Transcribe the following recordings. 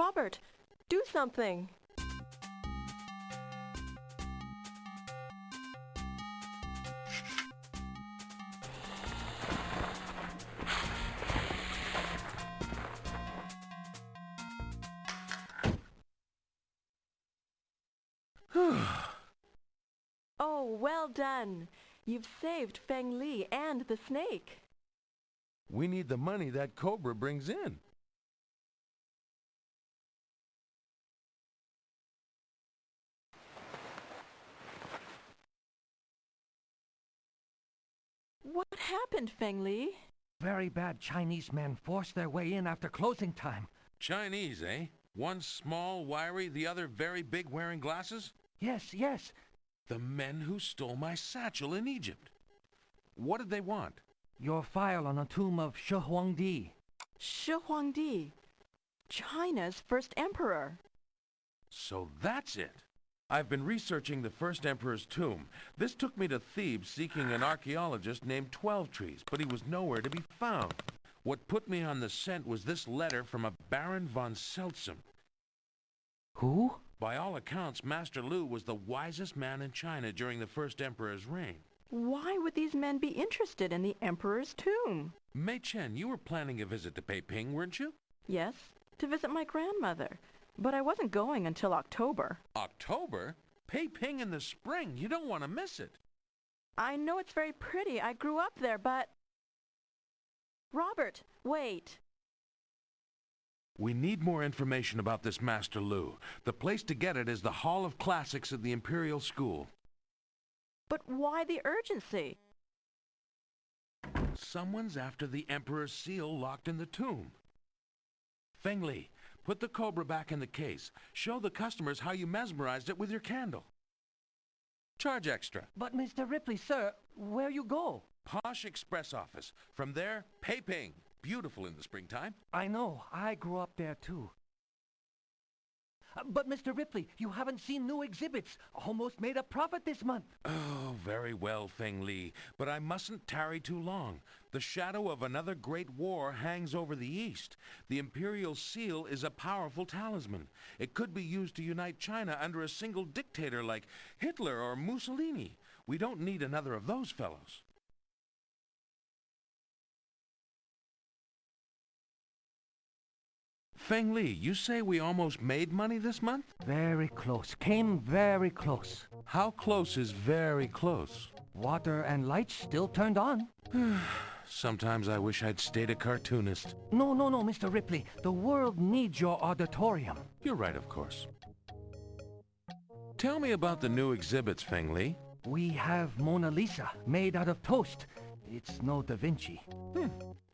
Robert, do something. Oh, well done. You've saved Feng Li and the snake. We need the money that cobra brings in. What happened, Feng Li? Very bad Chinese men forced their way in after closing time. Chinese, eh? One small, wiry, the other very big, wearing glasses? Yes, yes. The men who stole my satchel in Egypt. What did they want? Your file on the tomb of Shi Huangdi. Shi Huangdi, China's first emperor. So that's it. I've been researching the first emperor's tomb. This took me to Thebes seeking an archaeologist named Twelvetrees, but he was nowhere to be found. What put me on the scent was this letter from a Baron von Seltsam. Who? By all accounts, Master Lu was the wisest man in China during the first emperor's reign. Why would these men be interested in the emperor's tomb? Mei Chen, you were planning a visit to Peiping, weren't you? Yes, to visit my grandmother. But I wasn't going until October. October? Peiping in the spring. You don't want to miss it. I know it's very pretty. I grew up there, but... Robert, wait. We need more information about this Master Lu. The place to get it is the Hall of Classics at the Imperial School. But why the urgency? Someone's after the Emperor's seal locked in the tomb. Feng Li, put the cobra back in the case. Show the customers how you mesmerized it with your candle. Charge extra. But Mr. Ripley, sir, where you go? Posh Express office. From there, Peiping. Beautiful in the springtime. I know. I grew up there too. But Mr. Ripley, you haven't seen new exhibits. Almost made a profit this month. Oh, very well, Feng Li. But I mustn't tarry too long. The shadow of another great war hangs over the East. The Imperial Seal is a powerful talisman. It could be used to unite China under a single dictator like Hitler or Mussolini. We don't need another of those fellows. Feng Li, you say we almost made money this month? Very close. Came very close. How close is very close? Water and lights still turned on. Sometimes I wish I'd stayed a cartoonist. No, Mr. Ripley. The world needs your auditorium. You're right, of course. Tell me about the new exhibits, Feng Li. We have Mona Lisa, made out of toast. It's no Da Vinci.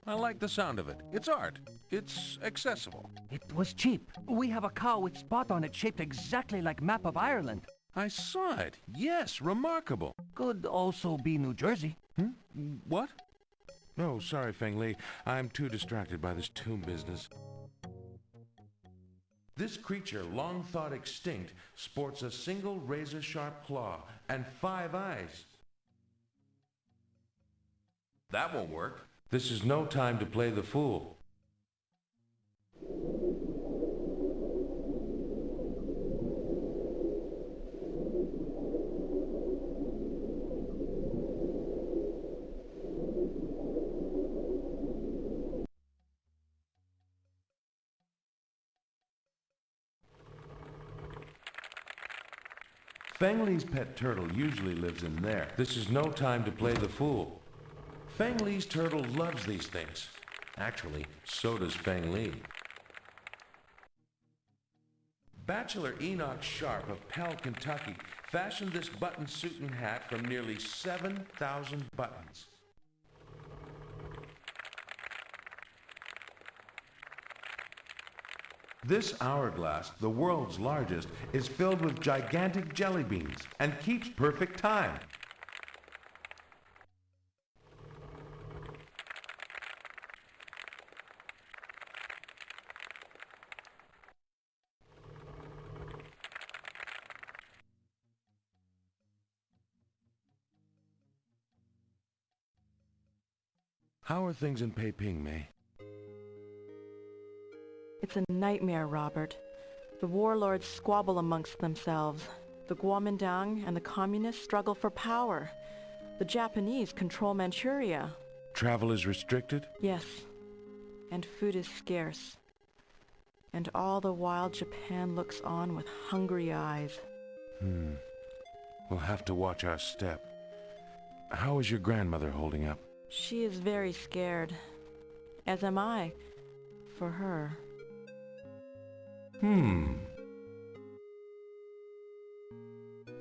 I like the sound of it. It's art. It's accessible. It was cheap. We have a cow with spot on it shaped exactly like map of Ireland. I saw it. Yes, remarkable. Could also be New Jersey. What? No, sorry, Feng Li. I'm too distracted by this tomb business. This creature, long thought extinct, sports a single razor-sharp claw and 5 eyes. That won't work. This is no time to play the fool. Feng Li's pet turtle usually lives in there. This is no time to play the fool. Feng Li's turtle loves these things. Actually, so does Feng Li. Bachelor Enoch Sharp of Pell, Kentucky, fashioned this button suit and hat from nearly 7,000 buttons. This hourglass, the world's largest, is filled with gigantic jelly beans and keeps perfect time. How are things in Peiping, May? It's a nightmare, Robert. The warlords squabble amongst themselves. The Kuomintang and the communists struggle for power. The Japanese control Manchuria. Travel is restricted? Yes, and food is scarce. And all the while Japan looks on with hungry eyes. We'll have to watch our step. How is your grandmother holding up? She is very scared. As am I. For her.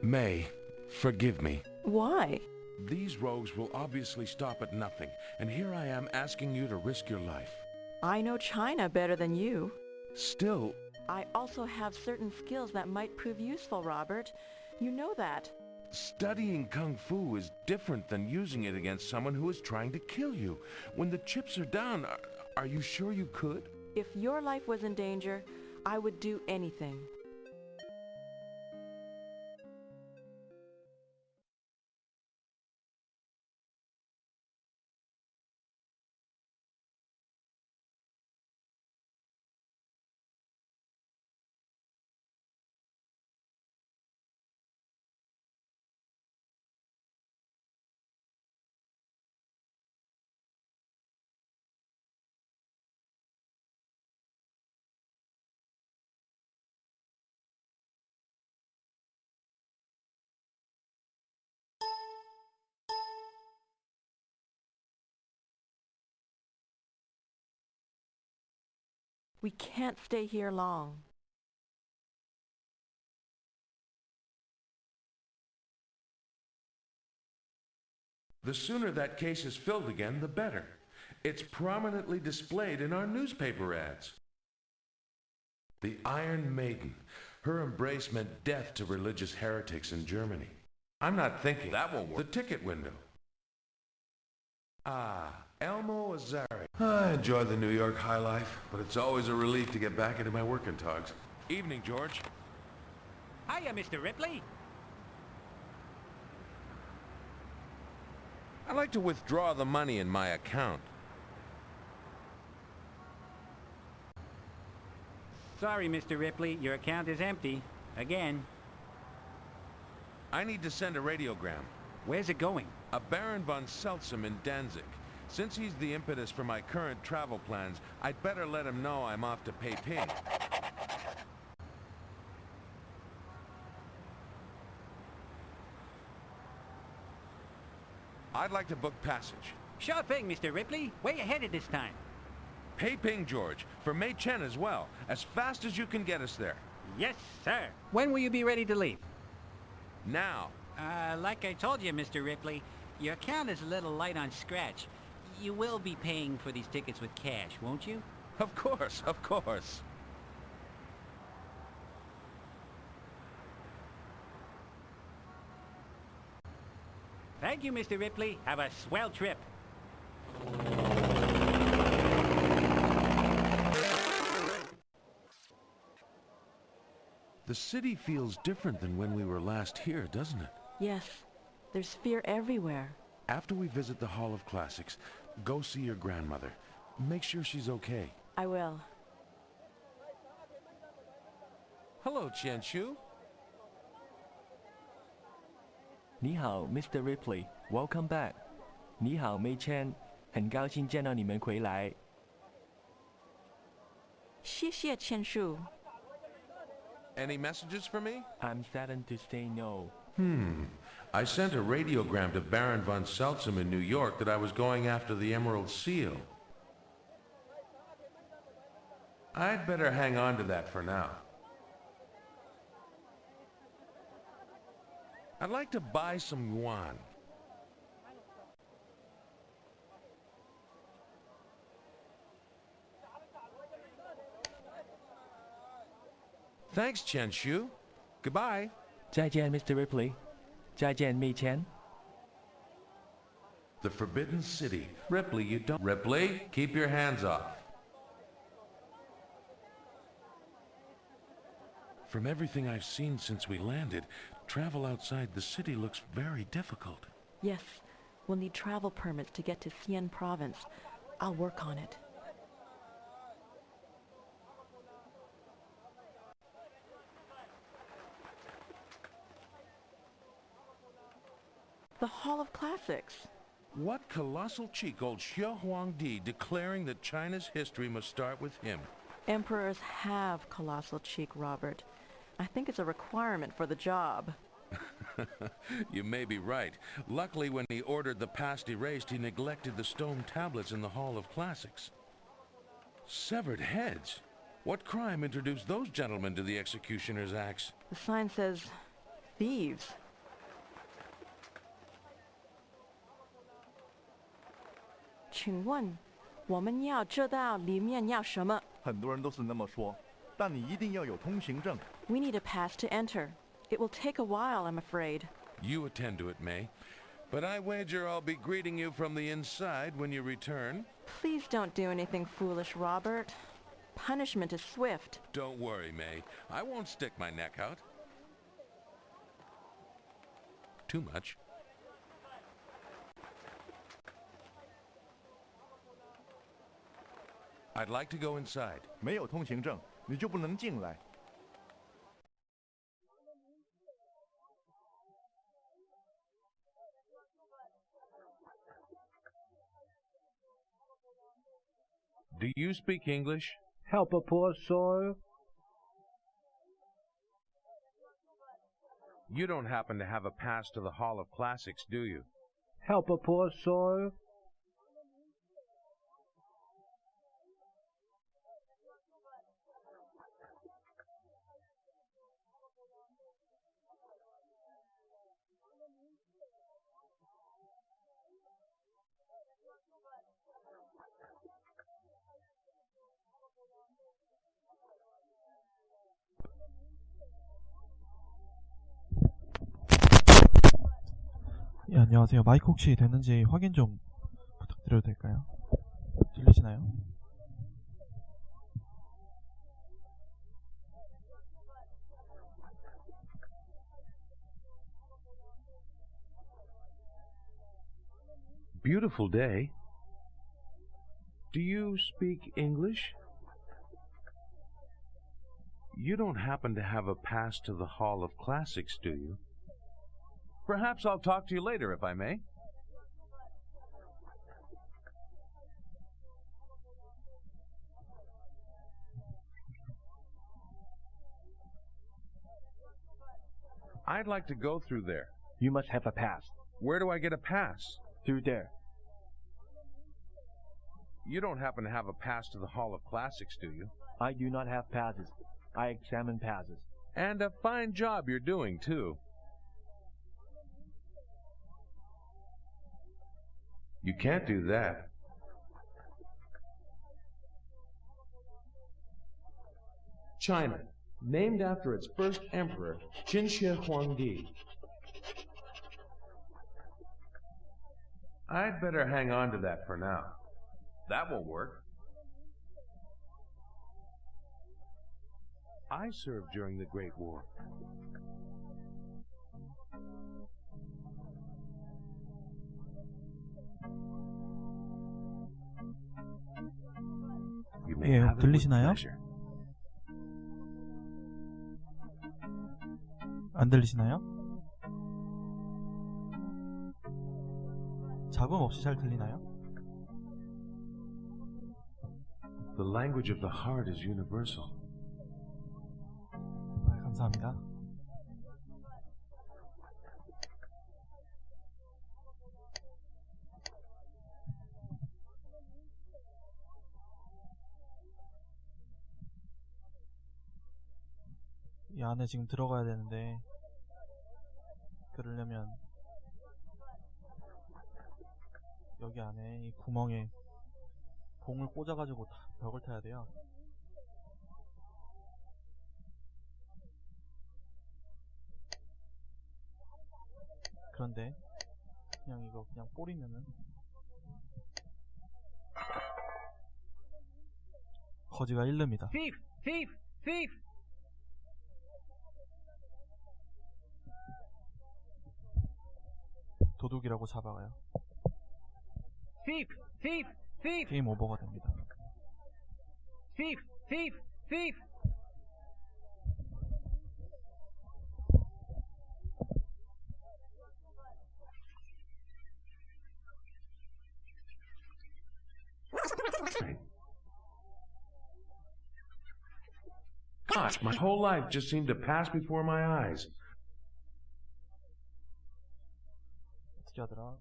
May, forgive me. Why? These rogues will obviously stop at nothing, and here I am asking you to risk your life. I know China better than you. Still, I also have certain skills that might prove useful, Robert. You know that. studying Kung Fu is different than using it against someone who is trying to kill you. When the chips are down, are you sure you could? If your life was in danger, I would do anything. We can't stay here long. The sooner that case is filled again, the better. It's prominently displayed in our newspaper ads. The Iron Maiden. Her embrace meant death to religious heretics in Germany. I'm not thinking. That won't work. The ticket window. Ah, Elmo Azari. I enjoy the New York high life, but it's always a relief to get back into my working togs. Evening, George. Hiya, Mr. Ripley. I'd like to withdraw the money in my account. Sorry, Mr. Ripley, your account is empty. Again. I need to send a radiogram. Where's it going? A Baron von Seltsam in Danzig. Since he's the impetus for my current travel plans, I'd better let him know I'm off to Peiping. I'd like to book passage. Sure thing, Mr. Ripley. Where you headed this time? Peiping, George, for Mei Chen as well, as fast as you can get us there. Yes, sir. When will you be ready to leave? Now. Like I told you, Mr. Ripley, your account is a little light on scratch. You will be paying for these tickets with cash, won't you? Of course, of course. Thank you, Mr. Ripley. Have a swell trip. The city feels different than when we were last here, doesn't it? Yes, there's fear everywhere. After we visit the Hall of Classics, go see your grandmother. Make sure she's okay. I will. Hello, Qianshu. 你好 ，Mr. Ripley, welcome back. 你好 Mei Chen, 很高兴见到你们回来。谢谢千树。 Any messages for me? I'm saddened to say no. I sent a radiogram to Baron von Seltsam in New York that I was going after the Emerald Seal. I'd better hang on to that for now. I'd like to buy some yuan. Thanks, Qianshu. Goodbye. 再见 ，Mr. Ripley. 再见 Mei Chen. The Forbidden City. Ripley, you don't... Ripley, keep your hands off. From everything I've seen since we landed, travel outside the city looks very difficult. Yes, we'll need travel permits to get to Xian province. I'll work on it. The Hall of Classics. What colossal cheek old Xue Huangdi declaring that China's history must start with him. Emperors have colossal cheek, Robert. I think it's a requirement for the job. You may be right. Luckily, when he ordered the past erased, he neglected the stone tablets in the Hall of Classics. Severed heads? What crime introduced those gentlemen to the executioner's axe? The sign says, thieves. 请问我们要知道里面要什么？很多人都是那么说，但你一定要有通行证。We need a pass to enter. It will take a while, I'm afraid. You attend to it, May. But I wager I'll be greeting you from the inside when you return. Please don't do anything foolish, Robert. Punishment is swift. Don't worry, May. I won't stick my neck out. Too much. I'd like to go inside. 没有通行证，你就不能进来。Do you speak English? Help a poor soul. You don't happen to have a pass to the Hall of Classics, do you? Help a poor soul. 예, 안녕하세요. 마이크 혹시 됐는지 확인 좀 부탁드려도 될까요? 들리시나요? Beautiful day. Do you speak English? You don't happen to have a pass to the Hall of Classics, do you? Perhaps I'll talk to you later, if I may. I'd like to go through there. You must have a pass. Where do I get a pass? Through there. You don't happen to have a pass to the Hall of Classics, do you? I do not have passes. I examine passes. And a fine job you're doing, too. You can't do that. China, named after its first emperor, Qin Huangdi. I'd better hang on to that for now. That will work. I served during the Great War. You may 예, have it with 들리시나요? pleasure. 안 들리시나요? 잡음 없이 잘 들리나요? The language of the heart is universal. 아, 감사합니다. 이 안에 지금 들어가야 되는데 그러려면 여기 안에 이 구멍에 봉을 꽂아가지고 다 벽을 타야 돼요. 그런데 그냥 이거 그냥 뿌리면은 거지가 일릅니다. Thief! Thief! Thief! 도둑이라고 잡아가요. Thief! Thief! Thief! 게임 오버가 됩니다. Thief! Thief! Thief! Gosh, my whole life just seemed to pass before my eyes. 어떻게 하더라?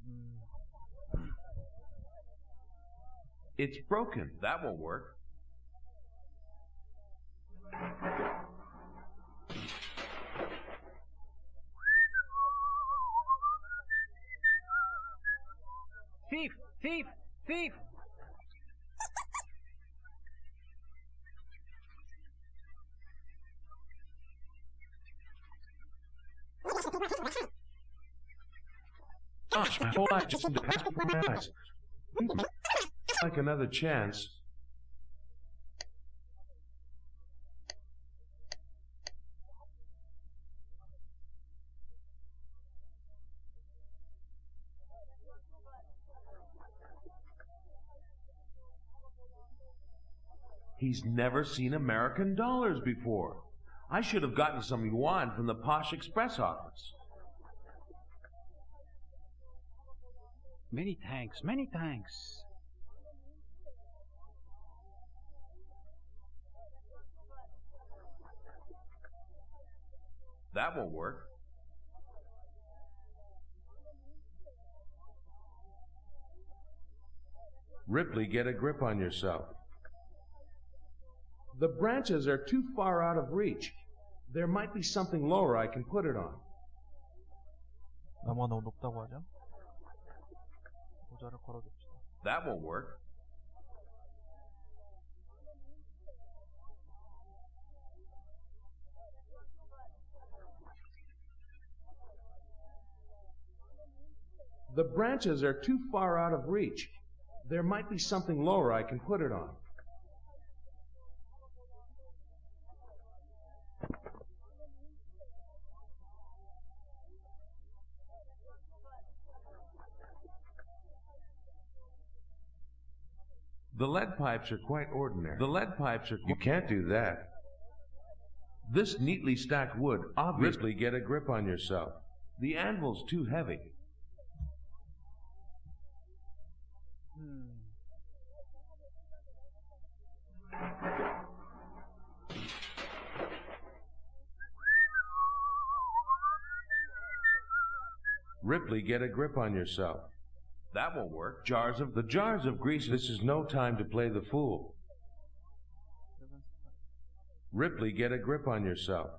It's broken. That won't work. Thief! Thief! Thief! Gosh, my whole life just seemed to pass before my eyes. Like another chance. He's never seen American dollars before. I should have gotten some yuan from the Posh Express office. Many thanks, many thanks. That won't work. Ripley, get a grip on yourself. The branches are too far out of reach. There might be something lower I can put it on. 나무가 너무 높다고 하죠? 모자를 걸어줍시다. That won't work. The branches are too far out of reach. There might be something lower I can put it on. The lead pipes are quite ordinary. You can't do that. This neatly stacked wood obviously get a grip on yourself. The anvil's too heavy. Ripley, get a grip on yourself. That won't work. The jars of grease. This is no time to play the fool. Ripley, get a grip on yourself.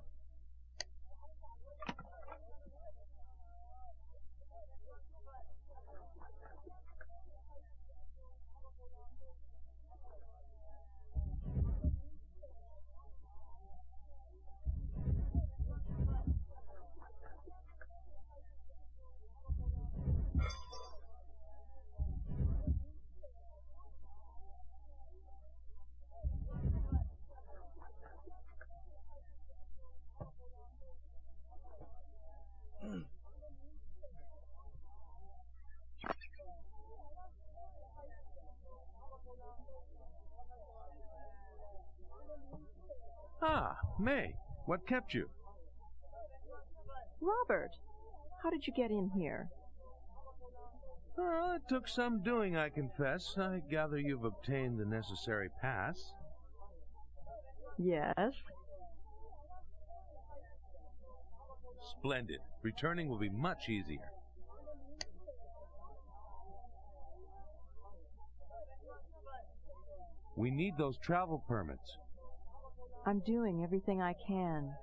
Ah, May, what kept you? Robert, how did you get in here? It took some doing, I confess. I gather you've obtained the necessary pass. Yes. Splendid. Returning will be much easier. We need those travel permits. I'm doing everything I can.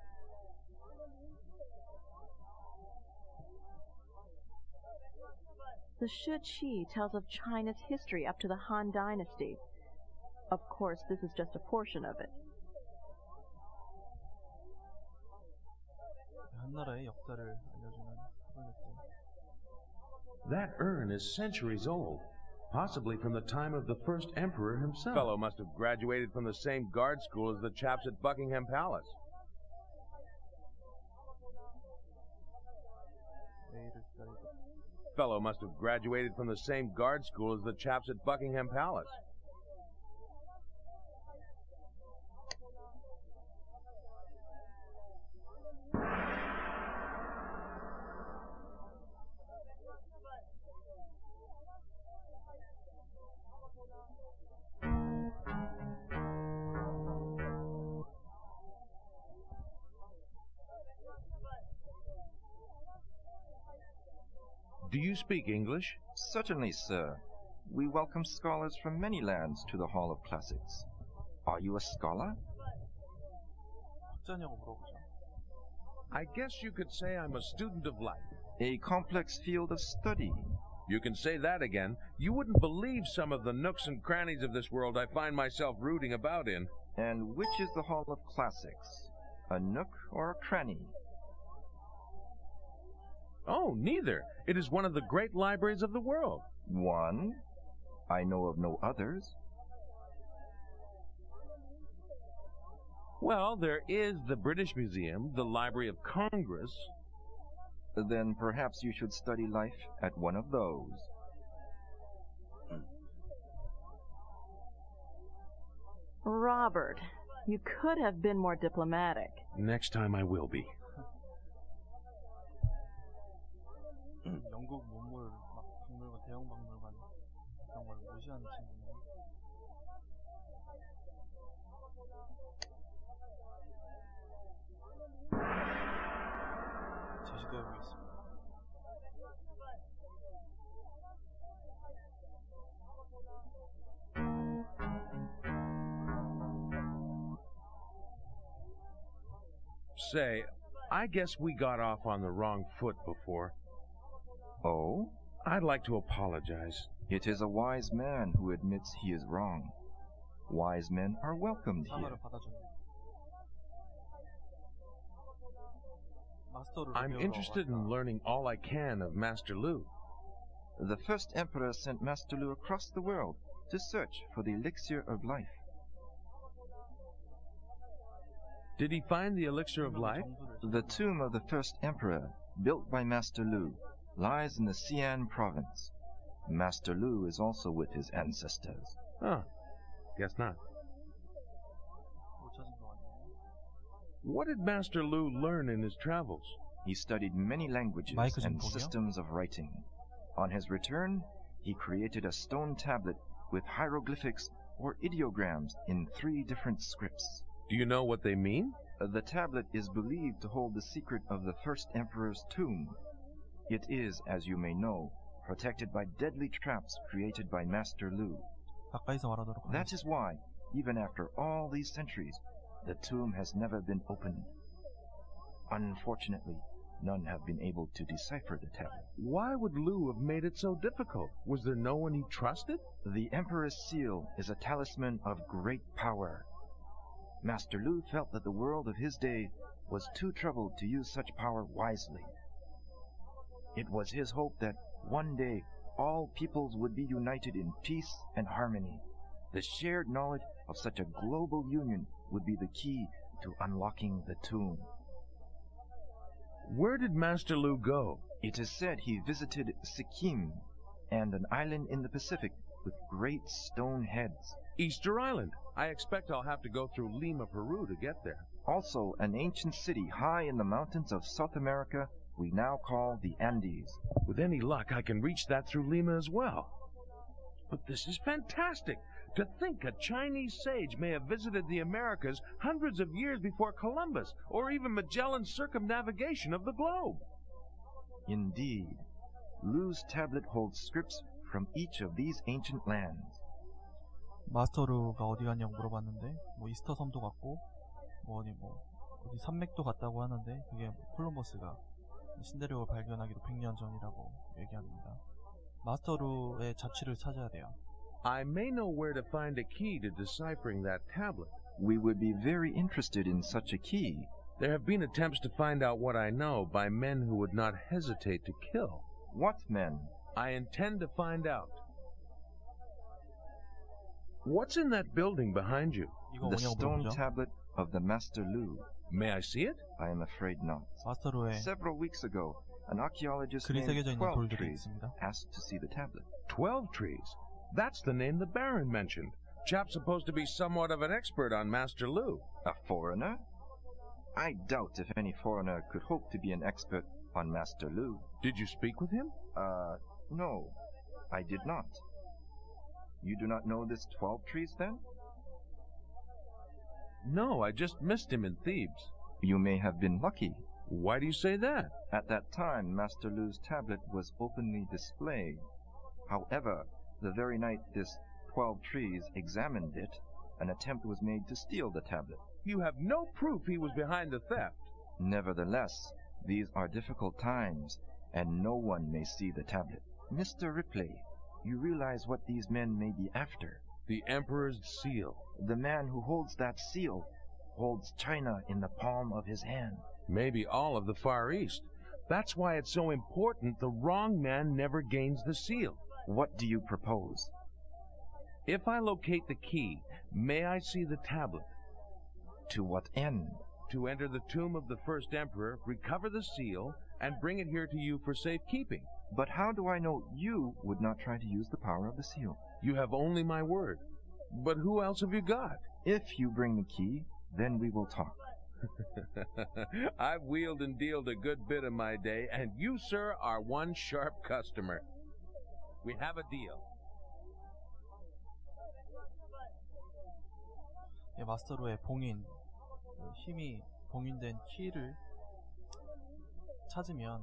The Shi tells of China's history up to the Han Dynasty. Of course, this is just a portion of it. 한나라의 역사를 알려주는 프로젝트. That urn is centuries old, possibly from the time of the first emperor himself. Fellow must have graduated from the same guard school as the chaps at Buckingham Palace. Fellow must have graduated from the same guard school as the chaps at Buckingham Palace. Do you speak English? Certainly, sir. We welcome scholars from many lands to the Hall of Classics. Are you a scholar? 학자냐고 물어보죠. I guess you could say I'm a student of life. A complex field of study. You can say that again. You wouldn't believe some of the nooks and crannies of this world I find myself rooting about in. And which is the Hall of Classics? A nook or a cranny? Oh, neither. It is one of the great libraries of the world. One? I know of no others. Well, there is the British Museum, the Library of Congress. Then perhaps you should study life at one of those. Robert, you could have been more diplomatic. Next time I will be. 영국 문물, 막 박물관, 대형 박물관 그런 걸 무시하는 친구네. 제시도해보겠습니다. Say, I guess we got off on the wrong foot before. Oh? I'd like to apologize. It is a wise man who admits he is wrong. Wise men are welcomed here. 사과를 받아줬네. 마스터루를 I'm 배우러 interested in 왔다. learning all I can of Master Lu. The first emperor sent Master Lu across the world to search for the elixir of life. Did he find the elixir of life? The tomb of the first emperor, built by Master Lu, lies in the Xi'an province. Master Lu is also with his ancestors. Huh. Guess not. 못 찾은 것 같네. What did Master Lu learn in his travels? He studied many languages 마이크 좀 and 보게요. systems of writing. On his return, he created a stone tablet with hieroglyphics or ideograms in 3 different scripts. Do you know what they mean? The tablet is believed to hold the secret of the first emperor's tomb. It is, as you may know, protected by deadly traps created by Master Lu. 가까이서 말하도록 That 하겠습니다. is why, even after all these centuries, the tomb has never been opened. Unfortunately, none have been able to decipher the tablet. Why would Lu have made it so difficult? Was there no one he trusted? The Emperor's seal is a talisman of great power. Master Lu felt that the world of his day was too troubled to use such power wisely. It was his hope that one day all peoples would be united in peace and harmony. The shared knowledge of such a global union would be the key to unlocking the tomb. Where did Master Lu go? It is said he visited Sikkim and an island in the Pacific with great stone heads. Easter Island. I expect I'll have to go through Lima, Peru to get there. Also, an ancient city high in the mountains of South America we now call the Andes. With any luck, I can reach that through Lima as well. But this is fantastic! To think a Chinese sage may have visited the Americas hundreds of years before Columbus, or even Magellan's circumnavigation of the globe. Indeed, Lu's tablet holds scripts from each of these ancient lands. 마스터루가 어디 갔냐고 물어봤는데 뭐 이스터 섬도 갔고 어디 산맥도 갔다고 하는데 그게 콜럼버스가 신대륙을 발견하기로 100년 전이라고 얘기합니다. 마스터루의 자취를 찾아야 돼요. I may know where to find a key to deciphering that tablet. We would be very interested in such a key. There have been attempts to find out what I know by men who would not hesitate to kill. What men? I intend to find out. What's in that building behind you? 이거 The 뭐냐고 stone 물어보죠. tablet of the Master Lu. May I see it? I am afraid not. 마스터루의 Several weeks ago, an archaeologist 글이 named 새겨져 있는 12 돌들이 Trees 있습니다. asked to see the tablet. 12 Trees. That's the name the Baron mentioned. Chap's supposed to be somewhat of an expert on Master Lu. A foreigner? I doubt if any foreigner could hope to be an expert on Master Lu. Did you speak with him? No, I did not. You do not know this 12 Trees, then? No, I just missed him in Thebes. You may have been lucky. Why do you say that? At that time, Master Lu's tablet was openly displayed. However, the very night this 12 Trees examined it, an attempt was made to steal the tablet. You have no proof he was behind the theft. Nevertheless, these are difficult times, and no one may see the tablet. Mr. Ripley, you realize what these men may be after. The Emperor's seal. The man who holds that seal holds China in the palm of his hand. Maybe all of the Far East. That's why it's so important the wrong man never gains the seal. What do you propose? If I locate the key, may I see the tablet? To what end? To enter the tomb of the first emperor, recover the seal, and bring it here to you for safekeeping. But how do I know you would not try to use the power of the seal? You have only my word. But who else have you got? If you bring the key, then we will talk. I've wheeled and dealed a good bit in my day, and you, sir, are one sharp customer. We have a deal. 예, 마스터루의 봉인, 힘이 봉인된 키를 찾으면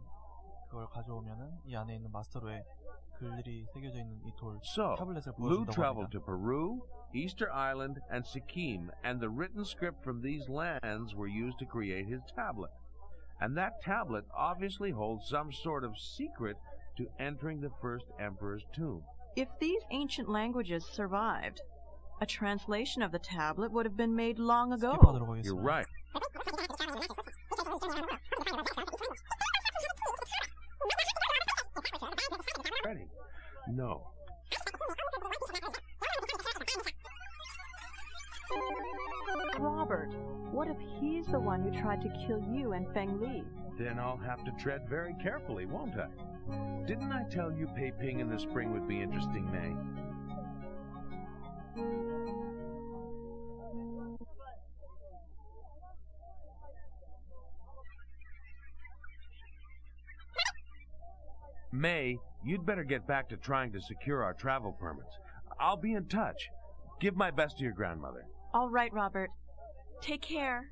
그걸 가져오면은 이 안에 있는 마스터루의 글들이 새겨져 있는 이 돌 So, 타블렛을 Lu 보여준다고 traveled 합니다. to Peru, Easter Island, and Sikkim, and the written script from these lands were used to create his tablet. And that tablet obviously holds some sort of secret to entering the first emperor's tomb. If these ancient languages survived, a translation of the tablet would have been made long ago. 스킵하도록 하겠습니다. You're right. Ready? No. Robert, what if he's the one who tried to kill you and Feng Li? Then I'll have to tread very carefully, won't I? Didn't I tell you Peiping in the spring would be interesting, May? May, you'd better get back to trying to secure our travel permits. I'll be in touch. Give my best to your grandmother. All right, Robert. Take care.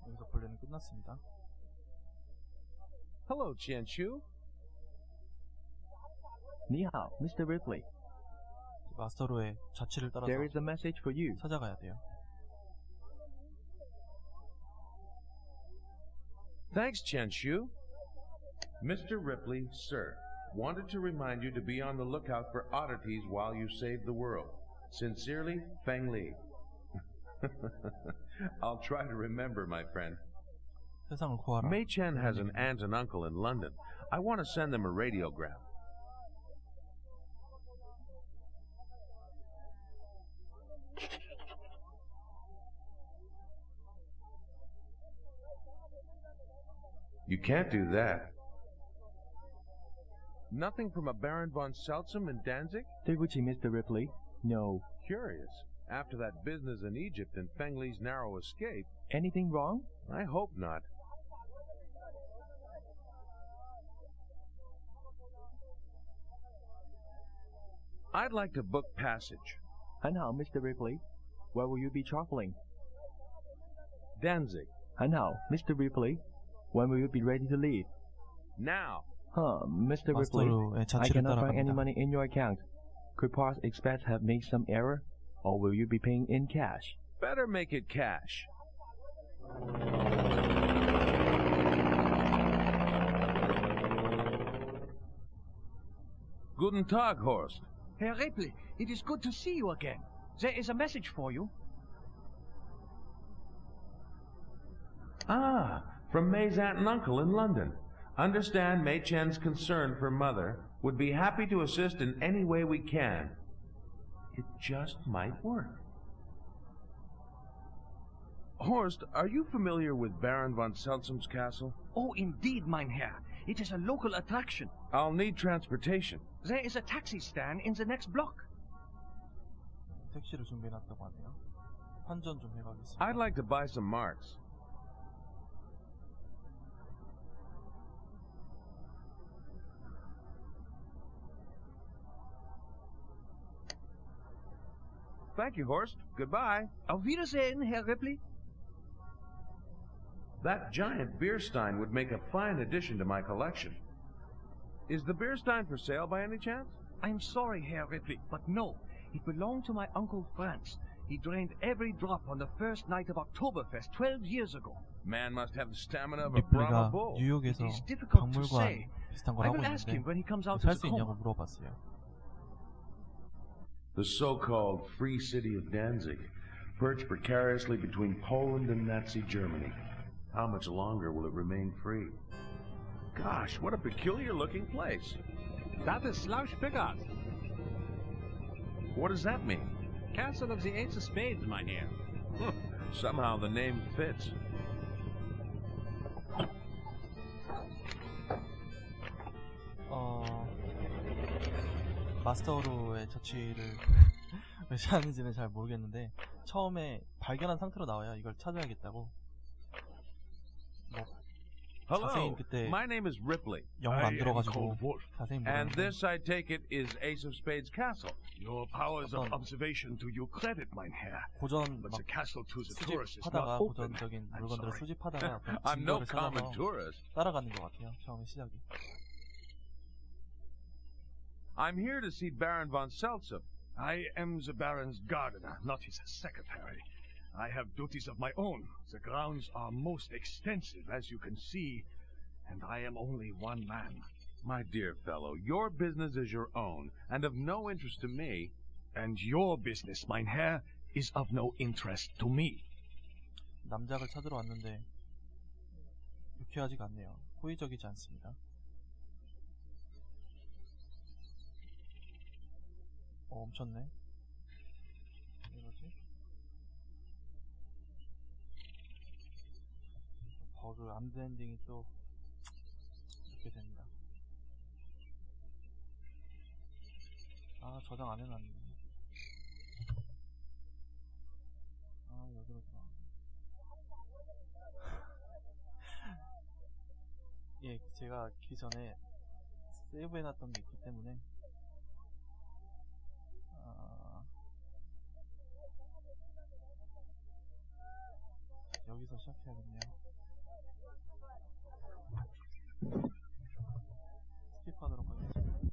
여기서 본래는 끝났습니다. Hello, Qianchu. 你好, Mr. Ripley. 마스터루의 자취를 따라서 There is a message for you. 찾아가야 돼요. Thanks, Qianchu. Mr. Ripley, sir, wanted to remind you to be on the lookout for oddities while you save the world. Sincerely, Feng Li. I'll try to remember, my friend. 세상을 구하라. Mei Chen has an aunt and uncle in London. I want to send them a radiogram. You can't do that. Nothing from a Baron von Seltsam in Danzig? 对不起, Mr. Ripley. No. Curious. After that business in Egypt and Feng Li's narrow escape. Anything wrong? I hope not. I'd like to book passage. 很好, Mr. Ripley. Where will you be traveling? Danzig. 很好, Mr. Ripley. When will you be ready to leave? Now. Mr. Ripley. 마스터루의 I 자취를 cannot find any 따라갑니다. money in your account. Could past expense have made some error? Or will you be paying in cash? Better make it cash. Guten Tag, Horst. Herr Ripley, it is good to see you again. There is a message for you. Ah, from May's aunt and uncle in London. Understand Mei Chen's concern for Mother. Would be happy to assist in any way we can. It just might work. Horst, are you familiar with Baron von Seltsam's castle? Oh, indeed, mein Herr. It is a local attraction. I'll need transportation. There is a taxi stand in the next block. 택시를 준비해놨다고 하네요. 환전 좀 해가겠습니다. I'd like to buy some marks. Thank you, Horst. Goodbye. Auf Wiedersehen, Herr Ripley. That giant beer stein would make a fine addition to my collection. Is the beer stein for sale by any chance? I'm sorry, Herr Ripley, but no. It belonged to my Uncle Franz. He drained every drop on the first night of Oktoberfest 12 years ago. Man must have the stamina of a Brahma 리플리가 bull. 뉴욕에서 It is difficult to 박물관 say. 비슷한 걸 I 하고 will ask him 있는데 when he comes out 살 of 수 the 있냐고 coma. 물어봤어요. The so-called free city of Danzig, perched precariously between Poland and Nazi Germany. How much longer will it remain free? Gosh, what a peculiar-looking place. That is Schloss-Piggott, What does that mean? Castle of the Ace of Spades, mynheer. Somehow the name fits. 마스터루의 저취를 왜 하는지는 잘 모르겠는데 처음에 발견한 상태로 나와요. 이걸 찾아야겠다고. 뭐 자세히 Hello, 그때 my name is Ripley. 영어 안 들어가지고 자세히 And 모르는데 this, I take it, is Ace of Spades Castle. Your powers of 어떤 observation do you credit, mynheer. 고전 But 막 the castle to the tourists is 수집하다가 not open. 고전적인 I'm 물건들을 sorry. 수집하다가 어떤 I'm no 증거를 common 찾아서 tourist. 따라가는 것 같아요. 처음에 시작이. I'm here to see Baron von Seltzer. I am the Baron's gardener, not his secretary. I have duties of my own. The grounds are most extensive, as you can see, and I am only one man. My dear fellow, your business is your own, and of no interest to me. And your business, mynheer, is of no interest to me. 남작을 찾으러 왔는데 유쾌하지가 않네요. 호의적이지 않습니다. 멈췄네. 왜 이러지? 버그 암드 엔딩이 또 이렇게 됩니다. 아, 저장 안 해놨네. 아, 여기로 들어왔네. 예, 제가 기 전에 세이브 해놨던 게 있기 때문에 여기서 시작해야겠네요. 스킵하도록 하겠습니다.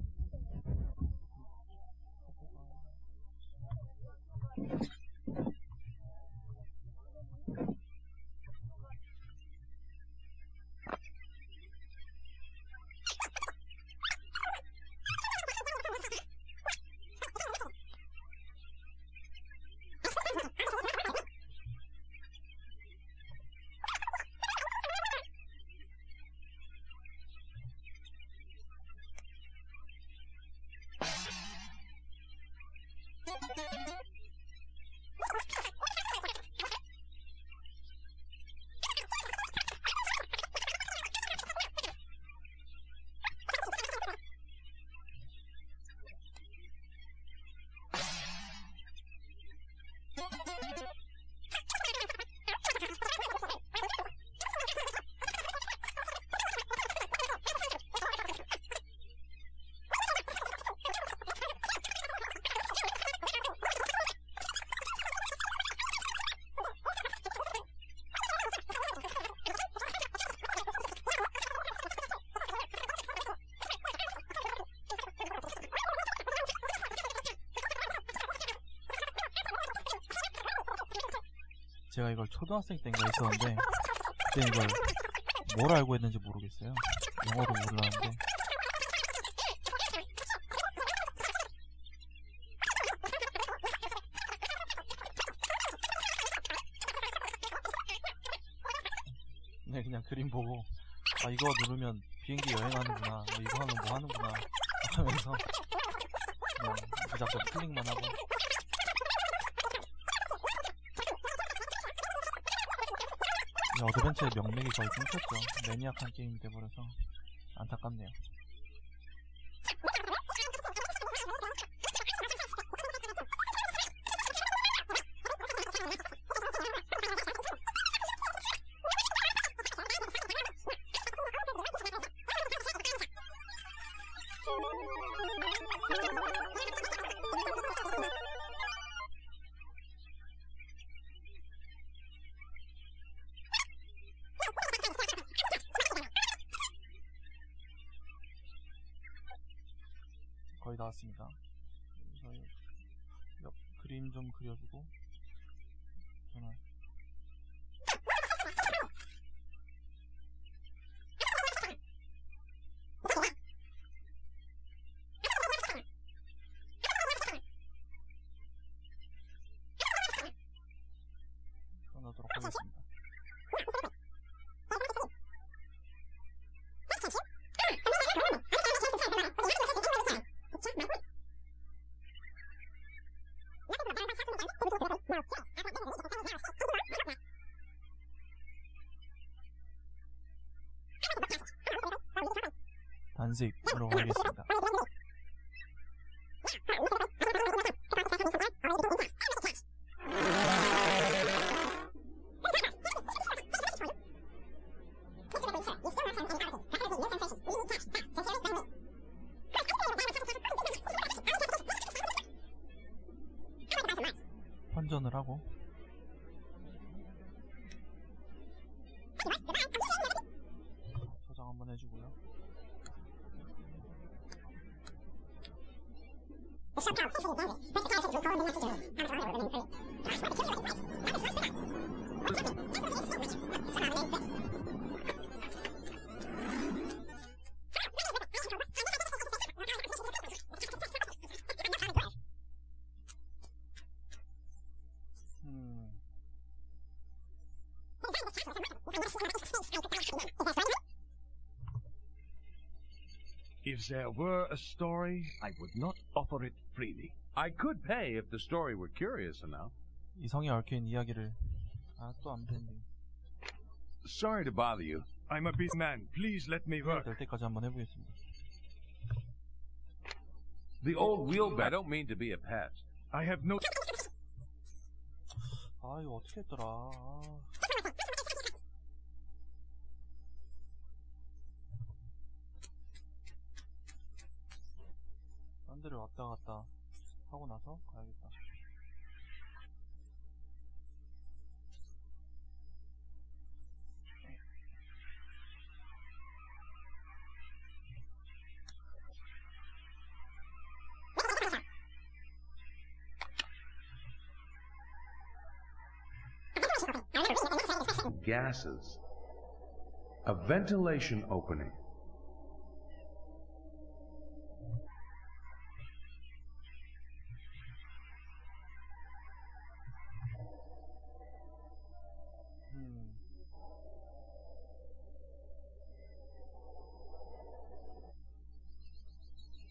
제가 이걸 초등학생 때인가 했었는데 그때 이걸 뭘 알고 했는지 모르겠어요. 영어도 몰랐는데 네, 그냥 그림 보고 아, 이거 누르면 비행기 여행하는구나, 뭐 이거 하면 뭐 하는구나 하면서 그냥 무작정 클릭만 하고. 어드벤처의 명맥이 거의 끊겼죠. 매니악한 게임이 돼버려서 안타깝네요. 나왔습니다. 여기서 옆 그림 좀 그려주고 저는 꺼내도록 하겠습니다. 단식으로 가겠습니다. 환전을 하고 저장 한번 해주고요. If there were a story, I would not offer it freely. I could pay if the story were curious enough. 이성의 얽힌 이야기를 또 안 되는데 Sorry to bother you. I'm a busy man. Please let me work. 될 때까지 한번 해보겠습니다. The old wheelbarrow. I don't mean to be a pest. I have no... 아 이거 어떻게 했더라. 딴 데를 왔다 갔다 하고 나서 가야겠다. Gases. A ventilation opening.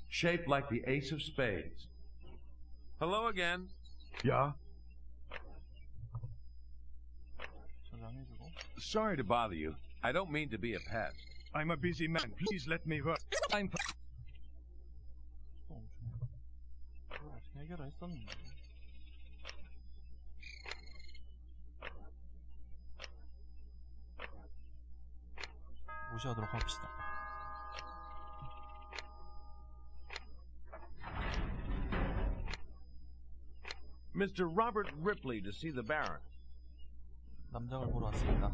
Shaped like the ace of spades. Hello again. Yeah? Sorry to bother you. I don't mean to be a pest. I'm a busy man. Please let me work. I'm... 해결했었는데. 무시하도록 합시다. Mr. Robert Ripley to see the Baron. 남장을 보러 왔습니다.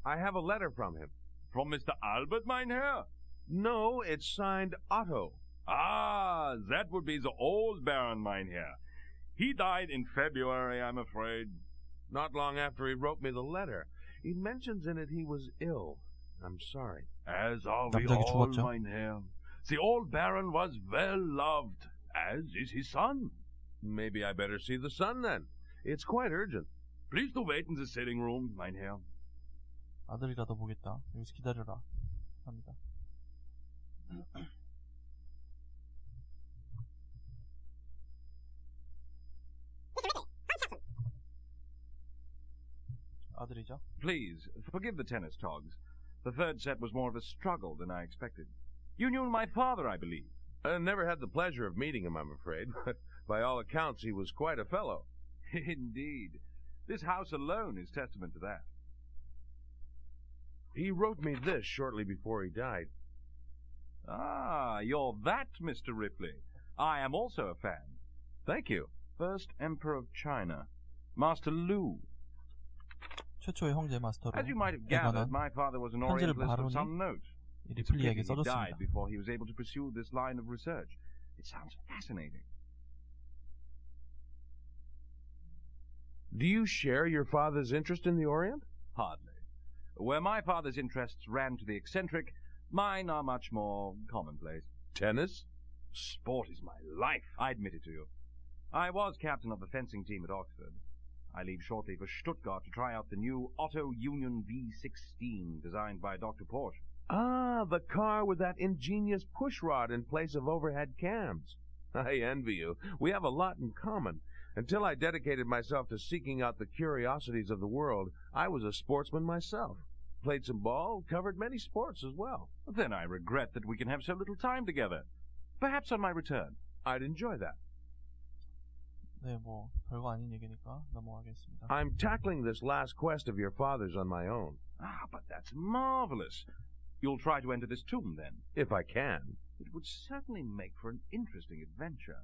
I have a letter from him. From Mr. Albert, mein Herr? No, it's signed Otto. Ah, that would be the old Baron, mein Herr. He died in February, I'm afraid. Not long after he wrote me the letter. He mentions in it he was ill. I'm sorry. As are we all, mein Herr. The old Baron was well loved, as is his son. Maybe I better see the son then. It's quite urgent. Please do wait in the sitting room, mein Herr. 아들이라도 보겠다. 여기서 기다려라. 합니다. 아들이죠? Please, forgive the tennis togs. The third set was more of a struggle than I expected. You knew my father, I believe. I never had the pleasure of meeting him, I'm afraid, but by all accounts he was quite a fellow. Indeed. This house alone is testament to that. He wrote me this shortly before he died. Ah, you're that Mr. Ripley. I am also a fan. Thank you. First Emperor of China, Master Lu. 최초의 형제 마스터루. As you might have gathered, my father was an Orientalist of some note. It's a 리플리에게 pity he died 써줬습니다. before he was able to pursue this line of research. It sounds fascinating. Do you share your father's interest in the Orient? Hardly. Where my father's interests ran to the eccentric, mine are much more commonplace. Tennis? Sport is my life, I admit it to you. I was captain of the fencing team at Oxford. I leave shortly for Stuttgart to try out the new Otto Union V16 designed by Dr. Porsche. Ah, the car with that ingenious pushrod in place of overhead cams. I envy you. We have a lot in common. Until I dedicated myself to seeking out the curiosities of the world, I was a sportsman myself. Played some ball, covered many sports as well. Then I regret that we can have so little time together. Perhaps on my return. I'd enjoy that. 네, 뭐 별거 아닌 얘기니까 넘어가겠습니다. I'm tackling this last quest of your father's on my own. Ah, but that's marvelous. You'll try to enter this tomb, then? If I can. It would certainly make for an interesting adventure.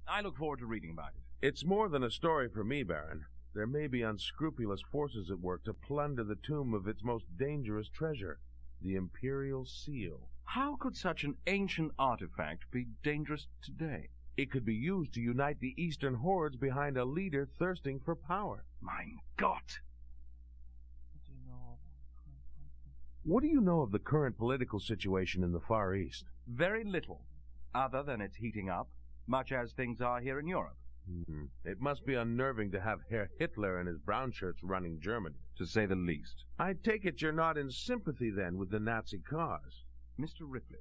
I look forward to reading about it. It's more than a story for me, Baron. There may be unscrupulous forces at work to plunder the tomb of its most dangerous treasure, the Imperial Seal. How could such an ancient artifact be dangerous today? It could be used to unite the Eastern hordes behind a leader thirsting for power. Mein Gott! What do you know of the current political situation in the Far East? Very little, other than it's heating up, much as things are here in Europe. It must be unnerving to have Herr Hitler and his brown shirts running Germany. To say the least. I take it you're not in sympathy, then, with the Nazi cause. Mr. Ripley,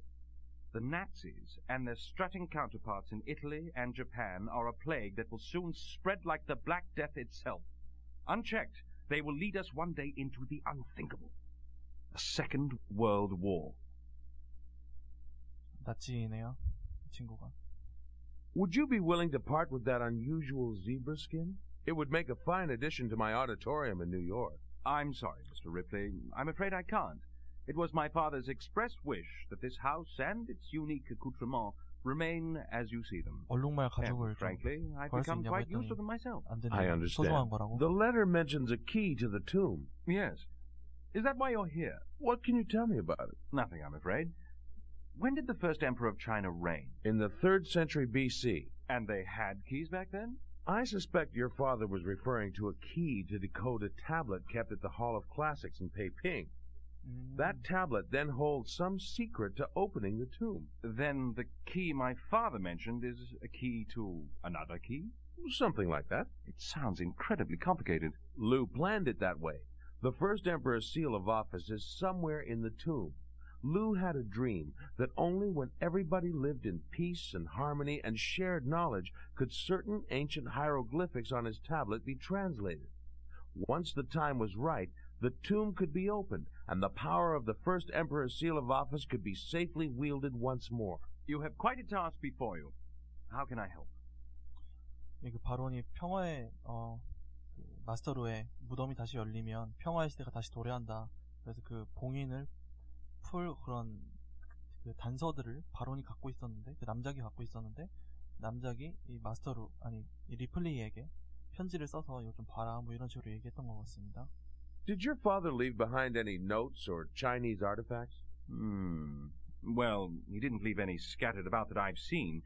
the Nazis and their strutting counterparts in Italy and Japan are a plague that will soon spread like the Black Death itself. Unchecked, they will lead us one day into the unthinkable. A Second World War. 나치네요, 친구가. Would you be willing to part with that unusual zebra skin? It would make a fine addition to my auditorium in New York. I'm sorry, Mr. Ripley. I'm afraid I can't. It was my father's express wish that this house and its unique accoutrements remain as you see them. 얼룩말 가죽을 And, frankly, I've 구할 수 become 있냐고 quite used to 했더니 them myself. 안 되는 I understand. 소중한 거라고. The letter mentions a key to the tomb. Yes. Is that why you're here? What can you tell me about it? Nothing, I'm afraid. When did the first emperor of China reign? In the 3rd century B.C. And they had keys back then? I suspect your father was referring to a key to decode a tablet kept at the Hall of Classics in Peiping. That tablet then holds some secret to opening the tomb. Then the key my father mentioned is a key to another key? Something like that. It sounds incredibly complicated. Lu planned it that way. The first emperor's seal of office is somewhere in the tomb. Lu had a dream that only when everybody lived in peace and harmony and shared knowledge could certain ancient hieroglyphics on his tablet be translated. Once the time was right, the tomb could be opened, and the power of the first emperor's seal of office could be safely wielded once more. You have quite a task before you. How can I help? 그 바론이 평화의 그 마스터루의 무덤이 다시 열리면 평화의 시대가 다시 도래한다. 그래서 그 봉인을 풀 그런 그 단서들을 바론이 갖고 있었는데, 그 남작이 갖고 있었는데, 남작이 이 마스터루 이 리플리에게 편지를 써서 이거 좀 봐라 뭐 이런 식으로 얘기했던 것 같습니다. Did your father leave behind any notes or Chinese artifacts? Well, he didn't leave any scattered about that I've seen,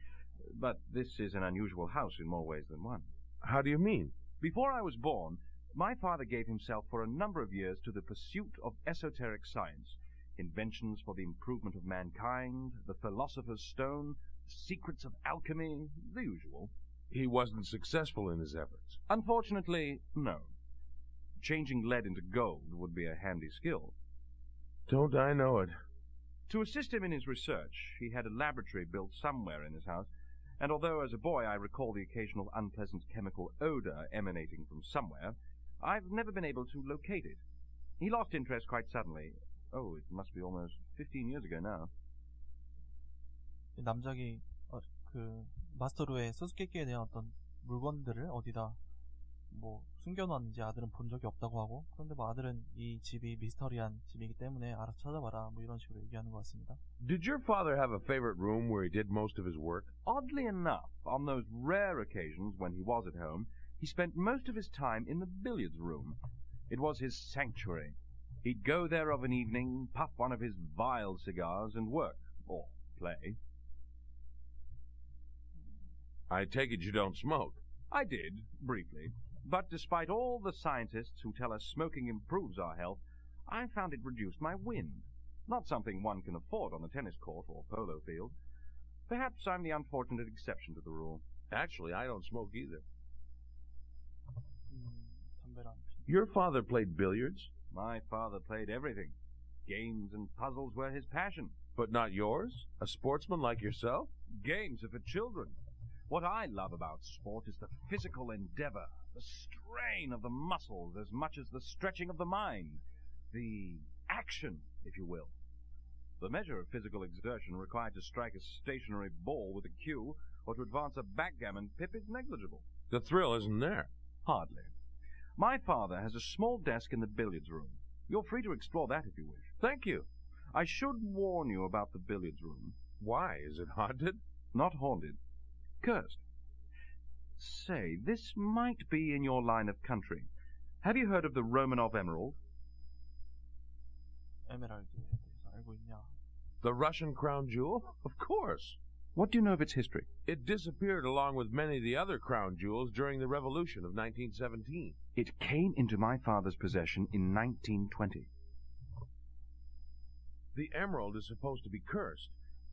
but this is an unusual house in more ways than one. How do you mean? Before I was born, my father gave himself for a number of years to the pursuit of esoteric science, inventions for the improvement of mankind, the philosopher's stone, secrets of alchemy, the usual. He wasn't successful in his efforts. Unfortunately, no. Changing lead into gold would be a handy skill. Don't I know it? To assist him in his research, he had a laboratory built somewhere in his house, and although as a boy I recall the occasional unpleasant chemical odor emanating from somewhere, I've never been able to locate it. He lost interest quite suddenly. Oh, it must be almost 15 years ago now. 남작이 그 마스터루의 수수께끼에 대한 어떤 물건들을 어디다 뭐 숨겨놨는지 아들은 본 적이 없다고 하고, 그런데 뭐 아들은 이 집이 미스터리한 집이기 때문에 알아서 찾아봐라 뭐 이런 식으로 얘기하는 것 같습니다. Did your father have a favorite room where he did most of his work? Oddly enough, on those rare occasions when he was at home, he spent most of his time in the billiards room. It was his sanctuary. He'd go there of an evening, puff one of his vile cigars, and work, or play. I take it you don't smoke. I did, briefly. But despite all the scientists who tell us smoking improves our health, I found it reduced my wind. Not something one can afford on a tennis court or polo field. Perhaps I'm the unfortunate exception to the rule. Actually, I don't smoke either. Your father played billiards? My father played everything. Games and puzzles were his passion. But not yours? A sportsman like yourself? Games are for children. What I love about sport is the physical endeavor, the strain of the muscles as much as the stretching of the mind, the action, if you will. The measure of physical exertion required to strike a stationary ball with a cue or to advance a backgammon pip is negligible. The thrill isn't there. Hardly. My father has a small desk in the billiards room. You're free to explore that if you wish. Thank you. I should warn you about the billiards room. Why? Is it haunted? Not haunted. Cursed. Say, this might be in your line of country. Have you heard of the Romanov emerald? 에메랄드에 대해서 알고 있냐? The Russian crown jewel? Of course. What do you know of its history? It disappeared along with many of the other crown jewels during the Revolution of 1917. It came into my father's possession in 1920. The emerald is supposed to be cursed.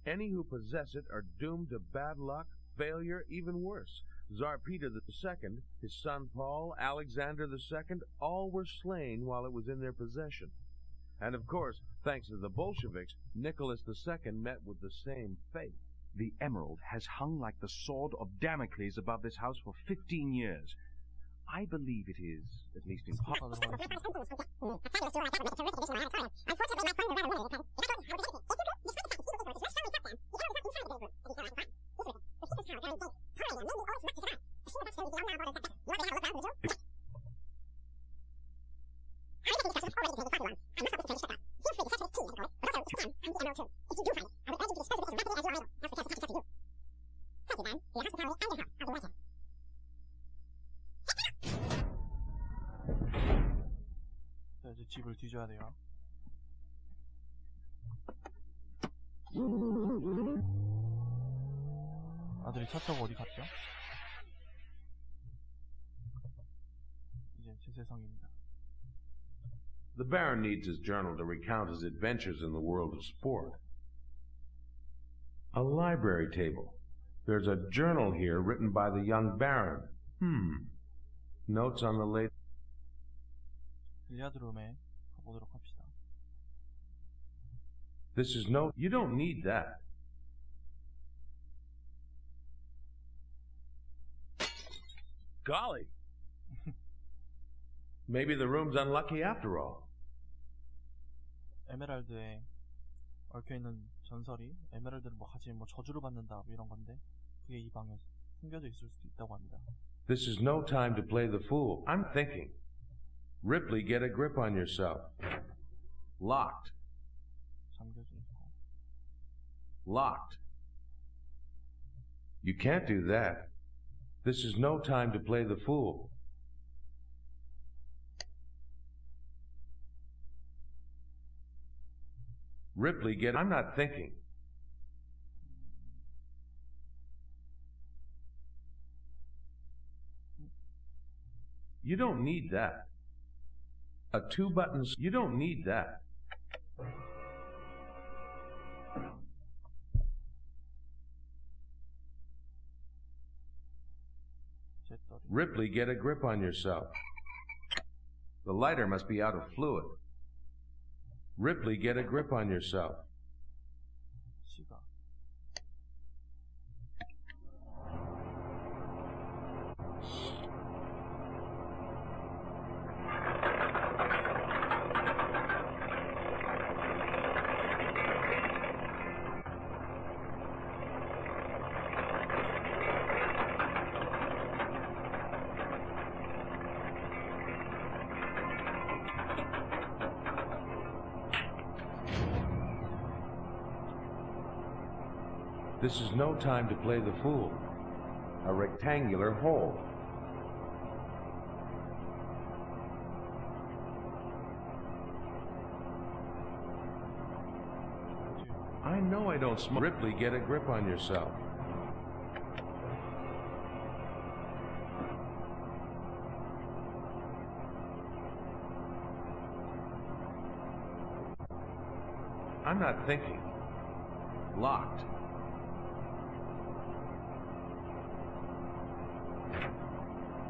Any who possess it are doomed to bad luck, failure, even worse. Tsar Peter II, his son Paul, Alexander II, all were slain while it was in their possession. And of course, thanks to the Bolsheviks, Nicholas II met with the same fate. The emerald has hung like the sword of Damocles above this house for 15 years. I believe it is, at least in part. 자, 이제 집을 뒤져야 돼요. 아들이 차 타고 어디 갔죠? 이제 제 세상입니다. The Baron needs his journal to recount his adventures in the world of sport. A library table. There's a journal here written by the young Baron. Notes on the late... 빌리아드 룸에 가보도록 합시다. This is no... You don't need that. Golly. Maybe the room's unlucky after all. 에메랄드에 얽혀있는 전설이 에메랄드를 뭐 같이 뭐 저주를 받는다 뭐 이런 건데 그게 이 방에 숨겨져 있을 수도 있다고 합니다. This is no time to play the fool. I'm thinking. Ripley, get a grip on yourself. Locked. 잠겨져 있고. Locked. You can't do that. This is no time to play the fool. Ripley, get... I'm not thinking. You don't need that. A 2 buttons... You don't need that. Ripley, get a grip on yourself. The lighter must be out of fluid. Ripley, get a grip on yourself. 시가. This is no time to play the fool. A rectangular hole. know I don't smoke. Ripley, get a grip on yourself. I'm not thinking. Locked.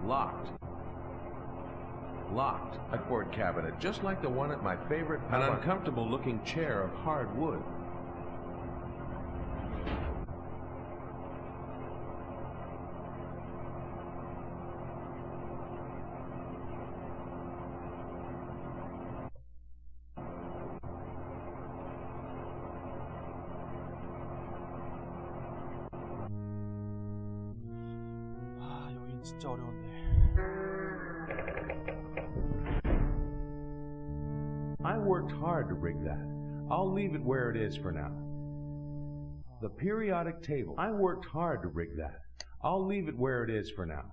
Locked. Locked. A cord cabinet, just like the one at my favorite, an uncomfortable-looking chair of hard wood. 아, 여긴 진짜 어려운데. I worked hard to rig that. I'll leave it where it is for now. The periodic table. I worked hard to rig that. I'll leave it where it is for now.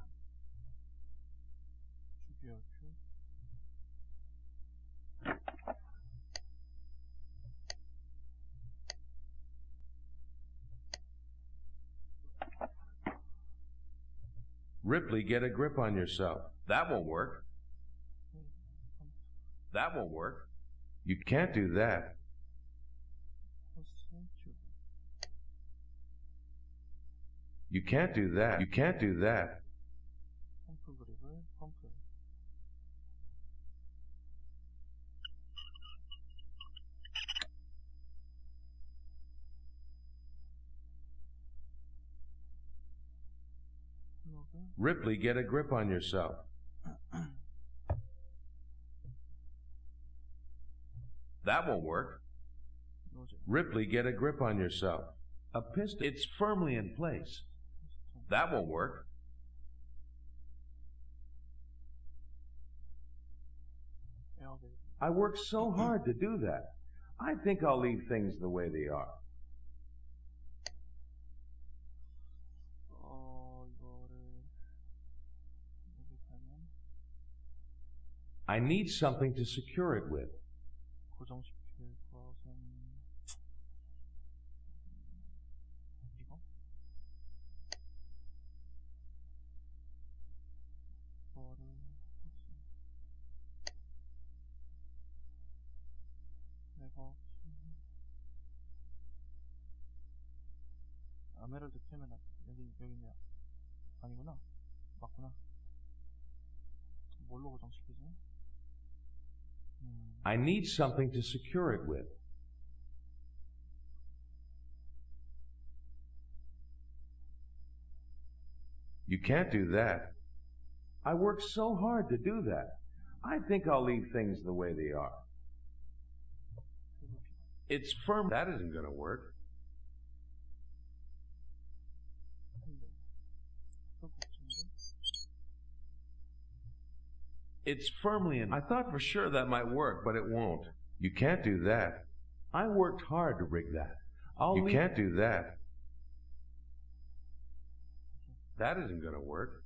Ripley, get a grip on yourself. That won't work. That won't work. You can't do that. You can't do that. You can't do that. Ripley, get a grip on yourself. That won't work. Ripley, get a grip on yourself. A piston. It's firmly in place. That won't work. I worked so hard to do that. I think I'll leave things the way they are. I need something to secure it with. 고정시킬 것은 이거? 이거를 내가 아메랄드 캐면 여기냐? 아니구나. 맞구나. 뭘로 고정시키지? I need something to secure it with. You can't do that. I worked so hard to do that. I think I'll leave things the way they are. It's firm. That isn't going to work. It's firmly in. I thought for sure that might work, but it won't. You can't do that. I worked hard to rig that. You can't do that. That isn't going to work.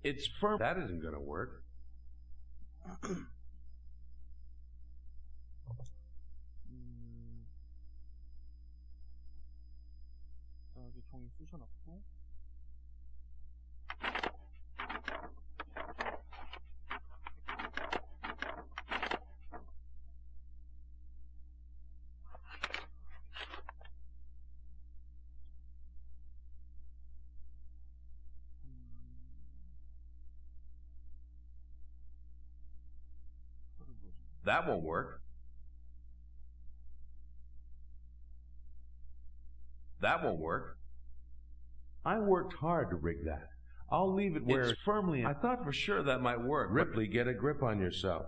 It's firm. That isn't going to work. 여기 종이 쑤셔놨고. That won't work. That won't work. I worked hard to rig that. I'll leave it where it's firmly in. I thought for sure that might work. Ripley, get a grip on yourself.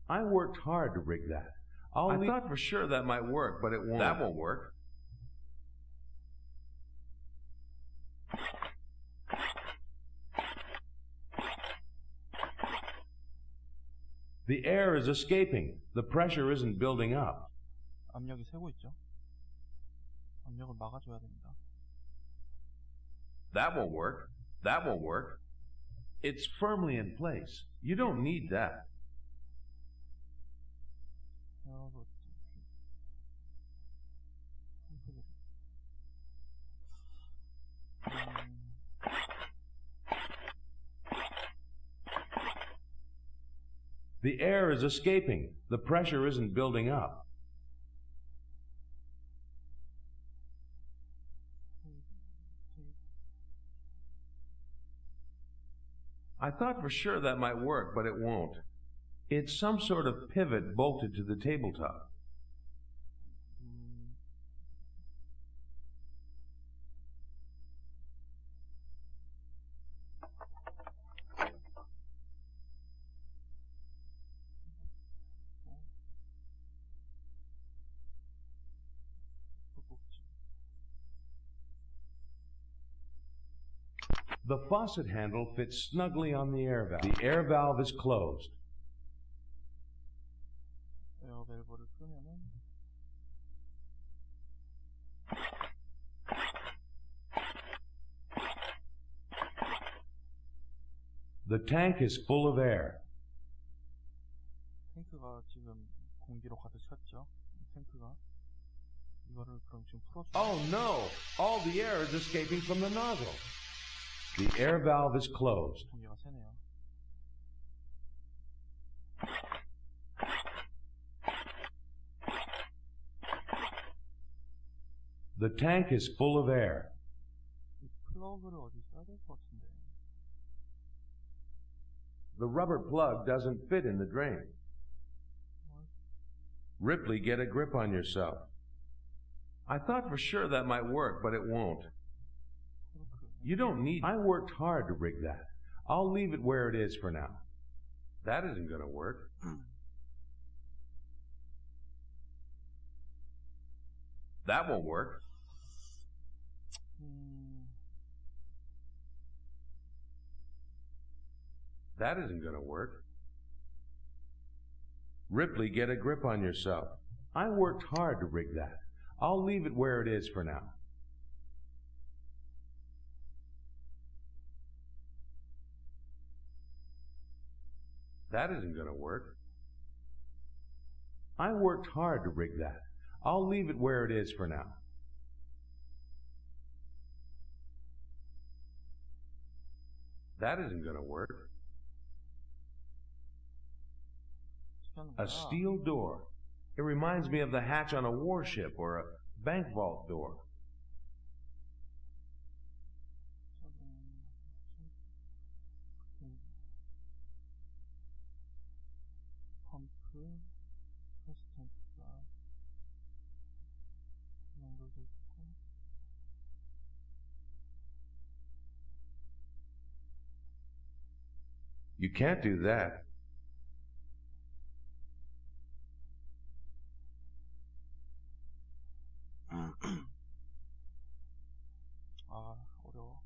I worked hard to rig that. I thought for sure that might work, but it won't. That won't work. The air is escaping. The pressure isn't building up. 압력이 새고 있죠. 압력을 막아줘야 됩니다. That won't work. That won't work. It's firmly in place. You don't need that. The air is escaping. The pressure isn't building up. I thought for sure that might work, but it won't. It's some sort of pivot bolted to the tabletop. The faucet handle fits snugly on the air valve. The air valve is closed. The tank is full of air. 탱크가 지금 공기로 가득 찼죠. 이 탱크가 이거를 그럼 지금 풀어줘. Oh no! All the air is escaping from the nozzle. The air valve is closed. 공기가 새네요. The tank is full of air. 이 플러그를 어디 써야 될 것 같은데. The rubber plug doesn't fit in the drain. Ripley, get a grip on yourself. I thought for sure that might work, but it won't. You don't need... I worked hard to rig that. I'll leave it where it is for now. That isn't going to work. That won't work. That isn't going to work. Ripley, get a grip on yourself. I worked hard to rig that. I'll leave it where it is for now. That isn't going to work. I worked hard to rig that. I'll leave it where it is for now. That isn't going to work. A steel door. It reminds me of the hatch on a warship or a bank vault door. You can't do that. 아, 어려워.